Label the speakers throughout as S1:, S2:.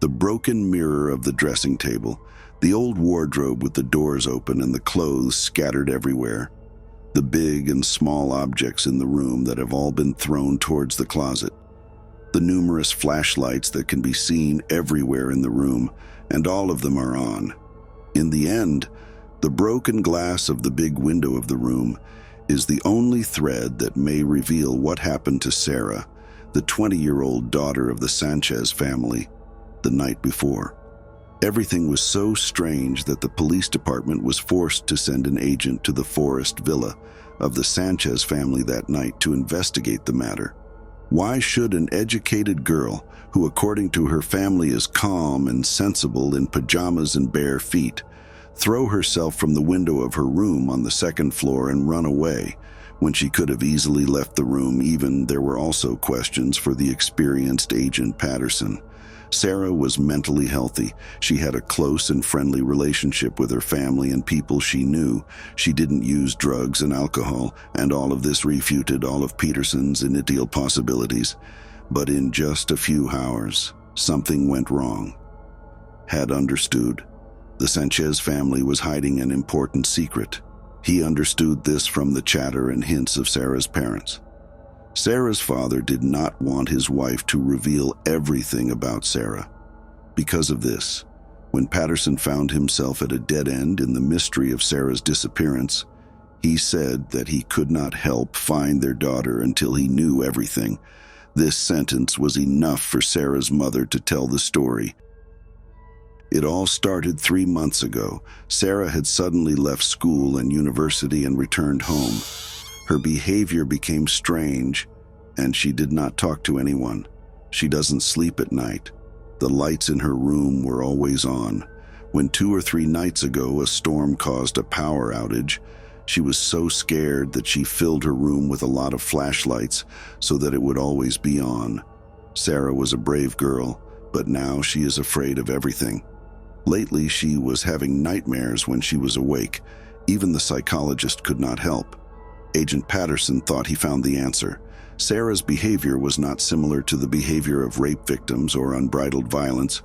S1: The broken mirror of the dressing table, the old wardrobe with the doors open and the clothes scattered everywhere, the big and small objects in the room that have all been thrown towards the closet, the numerous flashlights that can be seen everywhere in the room, and all of them are on. In the end, the broken glass of the big window of the room is the only thread that may reveal what happened to Sarah, the 20-year-old daughter of the Sanchez family, the night before. Everything was so strange that the police department was forced to send an agent to the forest villa of the Sanchez family that night to investigate the matter. Why should an educated girl, who according to her family is calm and sensible in pajamas and bare feet, throw herself from the window of her room on the second floor and run away, when she could have easily left the room? Even there were also questions for the experienced Agent Patterson. Sarah was mentally healthy. She had a close and friendly relationship with her family and people she knew. She didn't use drugs and alcohol, and all of this refuted all of Peterson's initial possibilities. But in just a few hours, something went wrong. Had understood. The Sanchez family was hiding an important secret. He understood this from the chatter and hints of Sarah's parents. Sarah's father did not want his wife to reveal everything about Sarah. Because of this, when Patterson found himself at a dead end in the mystery of Sarah's disappearance, he said that he could not help find their daughter until he knew everything. This sentence was enough for Sarah's mother to tell the story. It all started 3 months ago. Sarah had suddenly left school and university and returned home. Her behavior became strange, and she did not talk to anyone. She doesn't sleep at night. The lights in her room were always on. When 2 or 3 nights ago a storm caused a power outage, she was so scared that she filled her room with a lot of flashlights so that it would always be on. Sarah was a brave girl, but now she is afraid of everything. Lately, she was having nightmares when she was awake. Even the psychologist could not help. Agent Patterson thought he found the answer. Sarah's behavior was not similar to the behavior of rape victims or unbridled violence.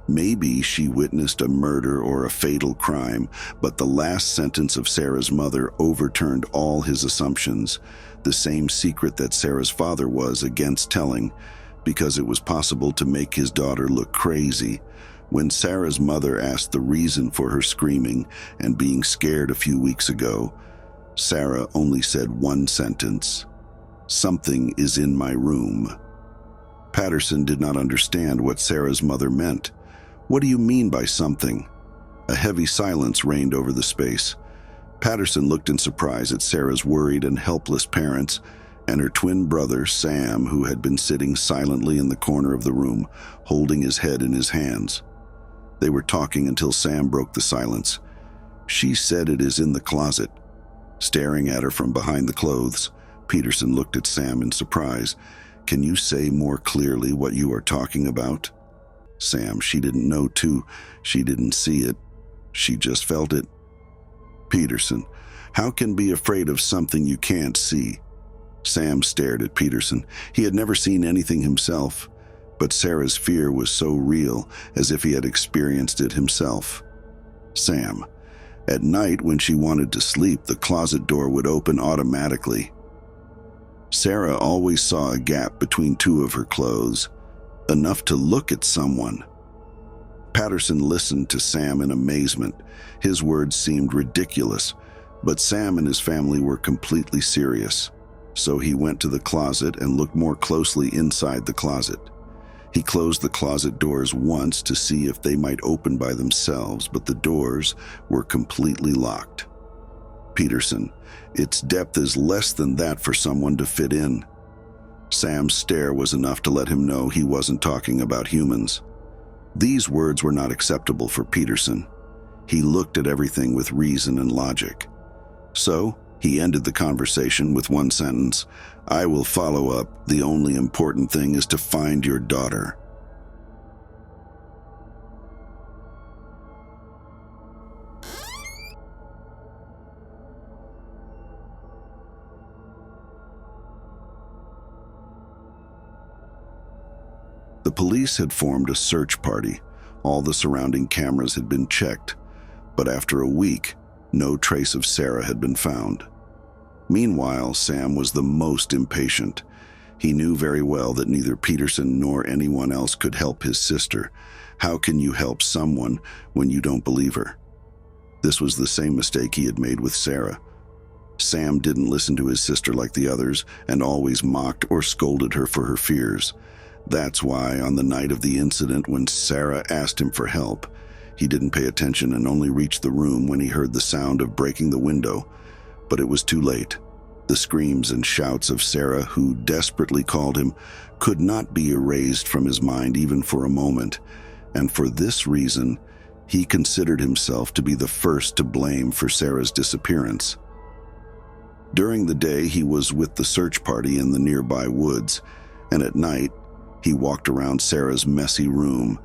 S1: Maybe she witnessed a murder or a fatal crime, but the last sentence of Sarah's mother overturned all his assumptions. The same secret that Sarah's father was against telling, because it was possible to make his daughter look crazy. When Sarah's mother asked the reason for her screaming and being scared a few weeks ago, Sarah only said one sentence: "Something is in my room." Patterson did not understand what Sarah's mother meant. "What do you mean by something?" A heavy silence reigned over the space. Patterson looked in surprise at Sarah's worried and helpless parents and her twin brother, Sam, who had been sitting silently in the corner of the room, holding his head in his hands. They were talking until Sam broke the silence. "She said it is in the closet." Staring at her from behind the clothes, Peterson looked at Sam in surprise. "Can you say more clearly what you are talking about?" Sam, "She didn't know too. She didn't see it. She just felt it." Peterson, "How can be afraid of something you can't see?" Sam stared at Peterson. He had never seen anything himself, but Sarah's fear was so real, as if he had experienced it himself. Sam, "At night when she wanted to sleep, the closet door would open automatically. Sarah always saw a gap between 2 of her clothes, enough to look at someone." Patterson listened to Sam in amazement. His words seemed ridiculous, but Sam and his family were completely serious. So he went to the closet and looked more closely inside the closet. He closed the closet doors once to see if they might open by themselves, but the doors were completely locked. Peterson, "Its depth is less than that for someone to fit in." Sam's stare was enough to let him know he wasn't talking about humans. These words were not acceptable for Peterson. He looked at everything with reason and logic. So, he ended the conversation with one sentence: "I will follow up. The only important thing is to find your daughter." The police had formed a search party. All the surrounding cameras had been checked, but after a week, no trace of Sarah had been found. Meanwhile, Sam was the most impatient. He knew very well that neither Peterson nor anyone else could help his sister. How can you help someone when you don't believe her? This was the same mistake he had made with Sarah. Sam didn't listen to his sister like the others and always mocked or scolded her for her fears. That's why on the night of the incident when Sarah asked him for help, he didn't pay attention and only reached the room when he heard the sound of breaking the window. But it was too late. The screams and shouts of Sarah, who desperately called him, could not be erased from his mind even for a moment, and for this reason, he considered himself to be the first to blame for Sarah's disappearance. During the day, he was with the search party in the nearby woods, and at night, he walked around Sarah's messy room,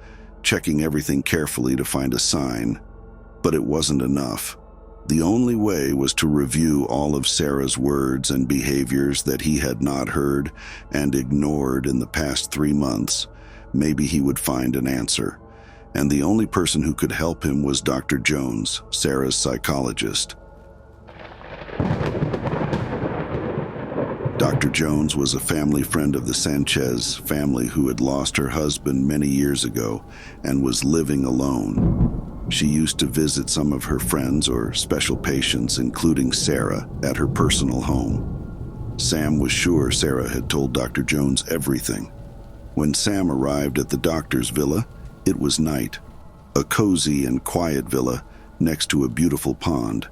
S1: checking everything carefully to find a sign. But it wasn't enough. The only way was to review all of Sarah's words and behaviors that he had not heard and ignored in the past 3 months. Maybe he would find an answer. And the only person who could help him was Dr. Jones, Sarah's psychologist. Dr. Jones was a family friend of the Sanchez family who had lost her husband many years ago and was living alone. She used to visit some of her friends or special patients, including Sarah, at her personal home. Sam was sure Sarah had told Dr. Jones everything. When Sam arrived at the doctor's villa, it was night, a cozy and quiet villa next to a beautiful pond,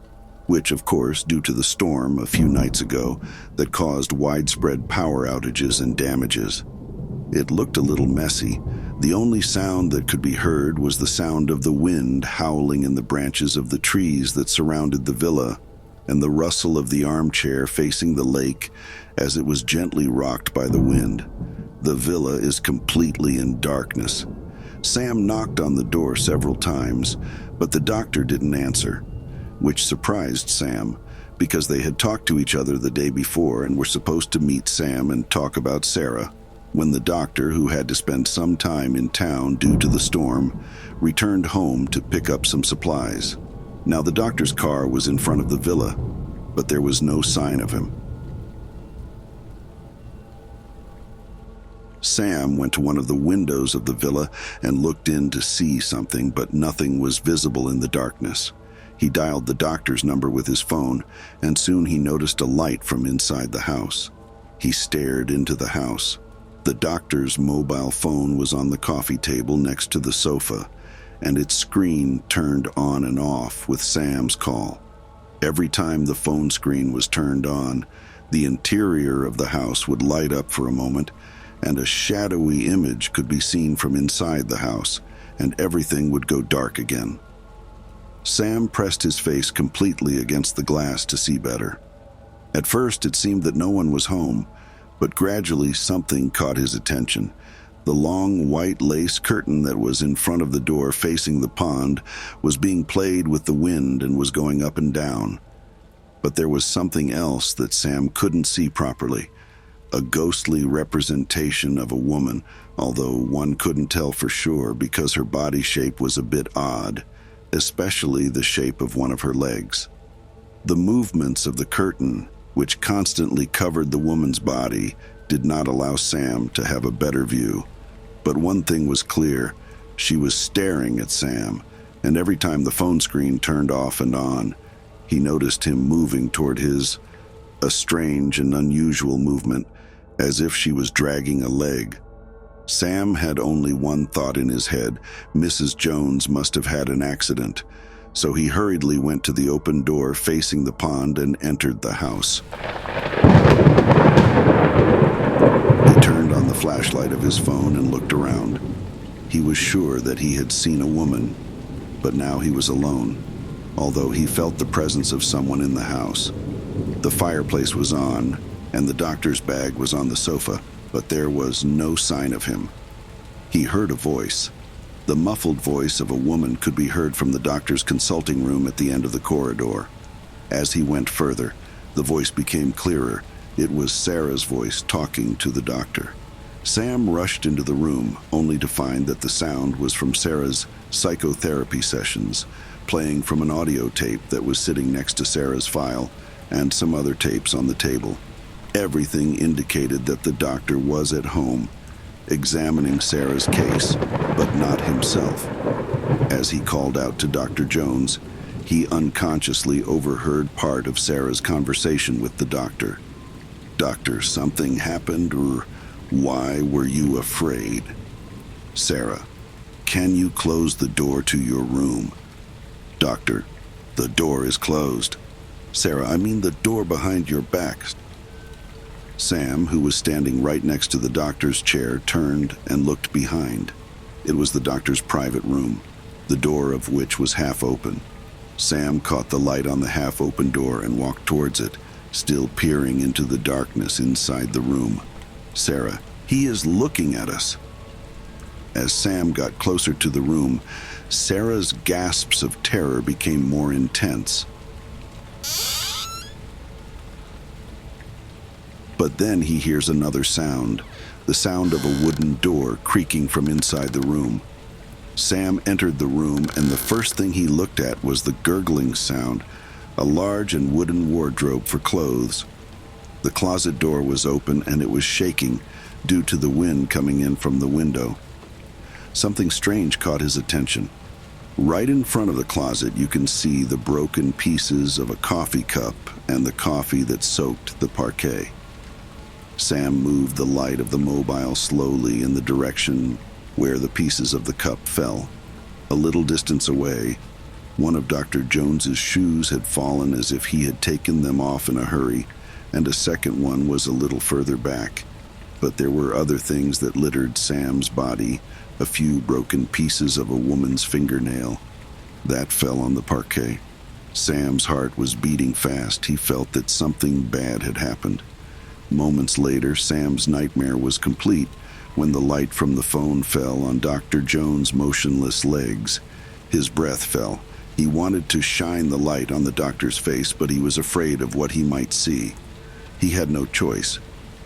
S1: which, of course, due to the storm a few nights ago that caused widespread power outages and damages. It looked a little messy. The only sound that could be heard was the sound of the wind howling in the branches of the trees that surrounded the villa, and the rustle of the armchair facing the lake as it was gently rocked by the wind. The villa is completely in darkness. Sam knocked on the door several times, but the doctor didn't answer, which surprised Sam, because they had talked to each other the day before and were supposed to meet Sam and talk about Sarah, when the doctor, who had to spend some time in town due to the storm, returned home to pick up some supplies. Now the doctor's car was in front of the villa, but there was no sign of him. Sam went to one of the windows of the villa and looked in to see something, but nothing was visible in the darkness. He dialed the doctor's number with his phone, and soon he noticed a light from inside the house. He stared into the house. The doctor's mobile phone was on the coffee table next to the sofa, and its screen turned on and off with Sam's call. Every time the phone screen was turned on, the interior of the house would light up for a moment, and a shadowy image could be seen from inside the house, and everything would go dark again. Sam pressed his face completely against the glass to see better. At first, it seemed that no one was home, but gradually something caught his attention. The long white lace curtain that was in front of the door facing the pond was being played with the wind and was going up and down. But there was something else that Sam couldn't see properly. A ghostly representation of a woman, although one couldn't tell for sure because her body shape was a bit odd, especially the shape of one of her legs. The movements of the curtain, which constantly covered the woman's body, did not allow Sam to have a better view. But one thing was clear: she was staring at Sam, and every time the phone screen turned off and on, he noticed him moving toward his, a strange and unusual movement, as if she was dragging a leg. Sam had only one thought in his head: Mrs. Jones must have had an accident. So he hurriedly went to the open door facing the pond and entered the house. He turned on the flashlight of his phone and looked around. He was sure that he had seen a woman, but now he was alone, although he felt the presence of someone in the house. The fireplace was on, and the doctor's bag was on the sofa, but there was no sign of him. He heard a voice. The muffled voice of a woman could be heard from the doctor's consulting room at the end of the corridor. As he went further, the voice became clearer. It was Sarah's voice talking to the doctor. Sam rushed into the room, only to find that the sound was from Sarah's psychotherapy sessions, playing from an audio tape that was sitting next to Sarah's file and some other tapes on the table. Everything indicated that the doctor was at home, examining Sarah's case, but not himself. As he called out to Dr. Jones, he unconsciously overheard part of Sarah's conversation with the doctor. "Doctor, something happened, or why were you afraid?" "Sarah, can you close the door to your room?" "Doctor, the door is closed." "Sarah, I mean the door behind your back." Sam, who was standing right next to the doctor's chair, turned and looked behind. It was the doctor's private room, the door of which was half open. Sam caught the light on the half-open door and walked towards it, still peering into the darkness inside the room. "Sarah, he is looking at us." As Sam got closer to the room, Sarah's gasps of terror became more intense. But then he hears another sound, the sound of a wooden door creaking from inside the room. Sam entered the room, and the first thing he looked at was the gurgling sound, a large and wooden wardrobe for clothes. The closet door was open, and it was shaking due to the wind coming in from the window. Something strange caught his attention. Right in front of the closet, you can see the broken pieces of a coffee cup and the coffee that soaked the parquet. Sam moved the light of the mobile slowly in the direction where the pieces of the cup fell. A little distance away, one of Dr. Jones's shoes had fallen as if he had taken them off in a hurry, and a second one was a little further back. But there were other things that littered Sam's body, a few broken pieces of a woman's fingernail. That fell on the parquet. Sam's heart was beating fast. He felt that something bad had happened. Moments later, Sam's nightmare was complete when the light from the phone fell on Dr. Jones' motionless legs. His breath fell. He wanted to shine the light on the doctor's face, but he was afraid of what he might see. He had no choice.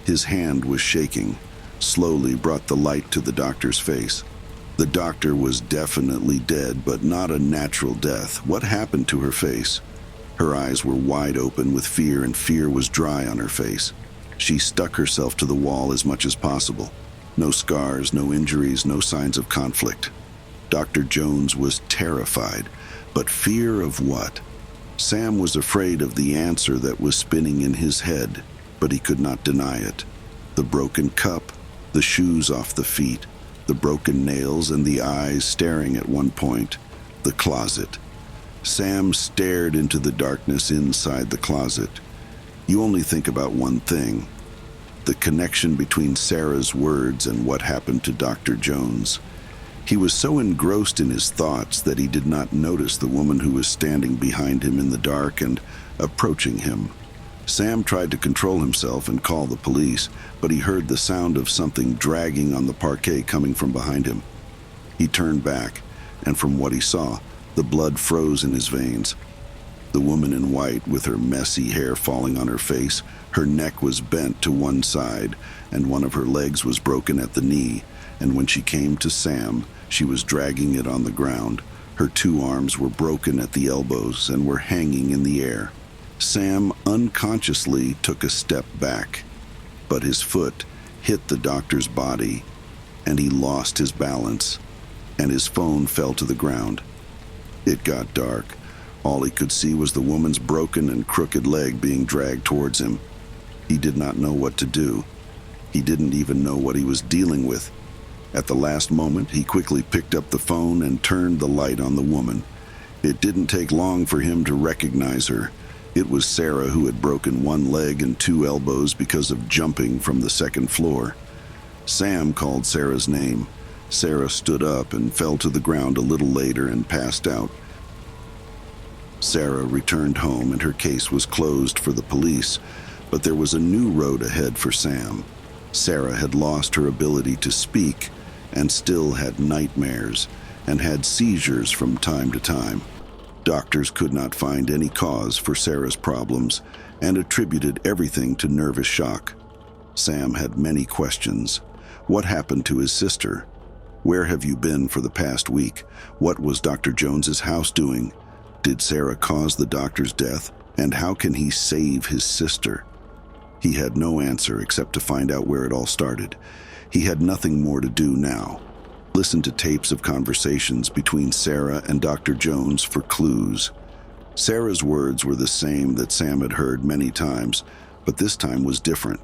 S1: His hand was shaking, slowly brought the light to the doctor's face. The doctor was definitely dead, but not a natural death. What happened to her face? Her eyes were wide open with fear, and fear was dry on her face. She stuck herself to the wall as much as possible. No scars, no injuries, no signs of conflict. Dr. Jones was terrified, but fear of what? Sam was afraid of the answer that was spinning in his head, but he could not deny it. The broken cup, the shoes off the feet, the broken nails, and the eyes staring at one point. The closet. Sam stared into the darkness inside the closet. You only think about one thing: the connection between Sarah's words and what happened to Dr. Jones. He was so engrossed in his thoughts that he did not notice the woman who was standing behind him in the dark and approaching him. Sam tried to control himself and call the police, but he heard the sound of something dragging on the parquet coming from behind him. He turned back, and from what he saw, the blood froze in his veins. The woman in white, with her messy hair falling on her face, her neck was bent to one side, and one of her legs was broken at the knee, and when she came to Sam, she was dragging it on the ground. Her two arms were broken at the elbows and were hanging in the air. Sam unconsciously took a step back, but his foot hit the doctor's body, and he lost his balance, and his phone fell to the ground. It got dark. All he could see was the woman's broken and crooked leg being dragged towards him. He did not know what to do. He didn't even know what he was dealing with. At the last moment, he quickly picked up the phone and turned the light on the woman. It didn't take long for him to recognize her. It was Sarah, who had broken one leg and two elbows because of jumping from the second floor. Sam called Sarah's name. Sarah stood up and fell to the ground a little later and passed out. Sarah returned home, and her case was closed for the police, but there was a new road ahead for Sam. Sarah had lost her ability to speak and still had nightmares and had seizures from time to time. Doctors could not find any cause for Sarah's problems and attributed everything to nervous shock. Sam had many questions. What happened to his sister? Where have you been for the past week? What was Dr. Jones's house doing? Did Sarah cause the doctor's death? And how can he save his sister? He had no answer except to find out where it all started. He had nothing more to do now. Listen to tapes of conversations between Sarah and Dr. Jones for clues. Sarah's words were the same that Sam had heard many times, but this time was different.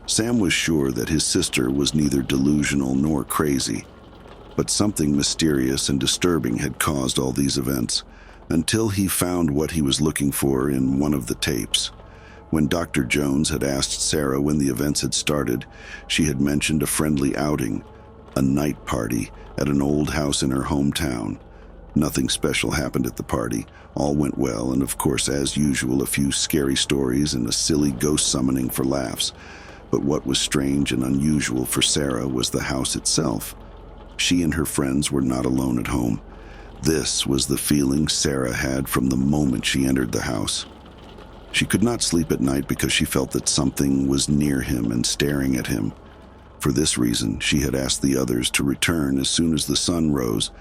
S1: Sam was sure that his sister was neither delusional nor crazy, but something mysterious and disturbing had caused all these events, until he found what he was looking for in one of the tapes. When Dr. Jones had asked Sarah when the events had started, she had mentioned a friendly outing, a night party at an old house in her hometown. Nothing special happened at the party. All went well, and of course, as usual, a few scary stories and a silly ghost summoning for laughs. But what was strange and unusual for Sarah was the house itself. She and her friends were not alone at home. This was the feeling Sarah had from the moment she entered the house. She could not sleep at night because she felt that something was near him and staring at him. For this reason, she had asked the others to return as soon as the sun rose,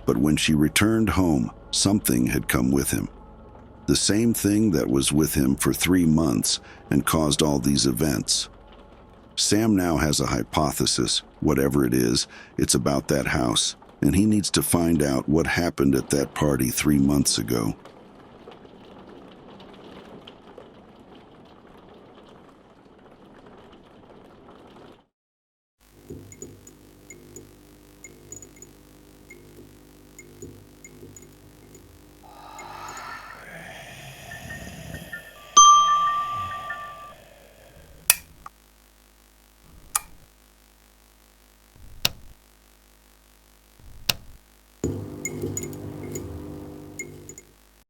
S1: but when she returned home, something had come with him. The same thing that was with him for 3 months and caused all these events. Sam now has a hypothesis. Whatever it is, it's about that house, and he needs to find out what happened at that party 3 months ago.